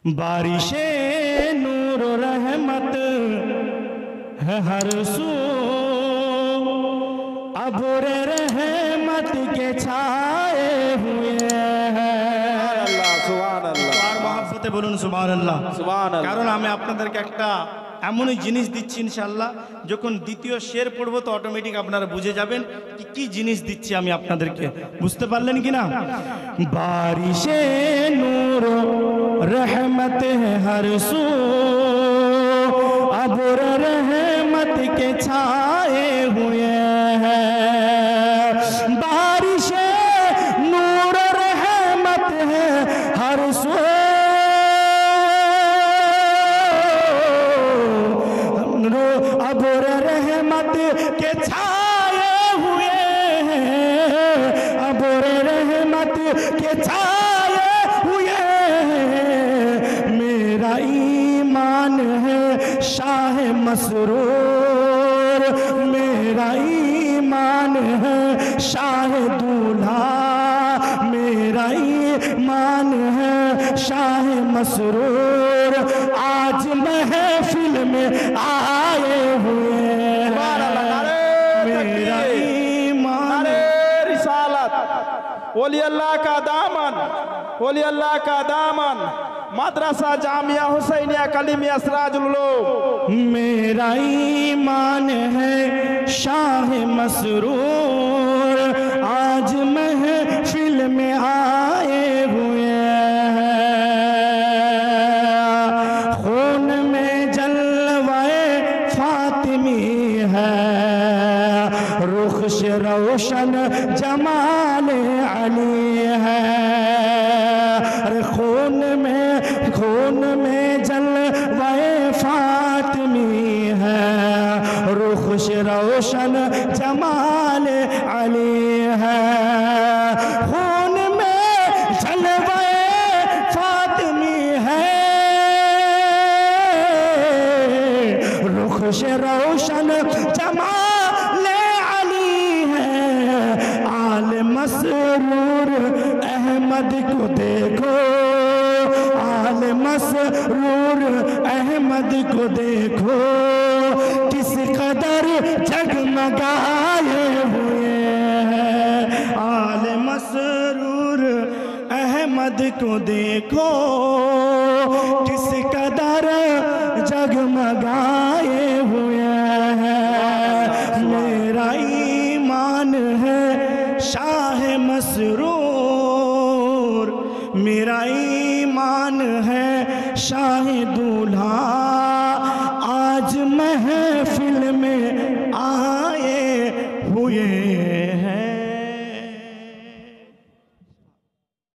बारिशे नूर रहमत है हर सू, अबुरे रहमत के छाए हुए हैं। सुभान अल्लाह। আর মহব্বতে বলুন সুবহানাল্লাহ। সুবহানাল্লাহ। কারণ আমি আপনাদেরকে একটা এমনই জিনিস দিচ্ছি ইনশাআল্লাহ, যখন দ্বিতীয় শের পড়বো তো অটোমেটিক আপনারা বুঝে যাবেন কি কি জিনিস দিচ্ছি আমি আপনাদেরকে। বুঝতে পারলেন কিনা? বারিশে নূর रहमत है हर सू, अबुर रहमत के छाए हुए हैं। बारिशे नूर रहमत है हर सू, अबुर रहमत के छाए हुए हैं, अबुर रहमत के छाए हुए हैं। मेरा ईमान है शाह मसरूर, मेरा ईमान है शाह दूल्हा, मेरा ईमान है शाह मसरूर। आज महफिल में आए हुए हैं। मेरा ईमान रिसालत, वली अल्लाह का दामन, वली अल्लाह का दामन, मदरसा जामिया हुसैनिया कलीमिया सिराजुल उलूम। मेरा ईमान है शाह मसरूर, आज महफिल में आए हुए हैं। खून में जलवाए फातिमी है, रुख से रोशन जमाल अली है। अरे खून में जलवाए फातिमी है, रुख से रोशन जमाल अली है। खून में जलवाए फातिमी है, रुख से रोशन जमाल अली है। आल मसरूर अहमद को देखो, आल मसरूर अहमद को देखो, किस कदर जगमगाए हुए हैं। आल मसरूर अहमद को देखो, किस कदर जगमगाए हुए हैं। मेरा ईमान है शाह मसरूर, मेरा ईमान है शाह दूल्हा,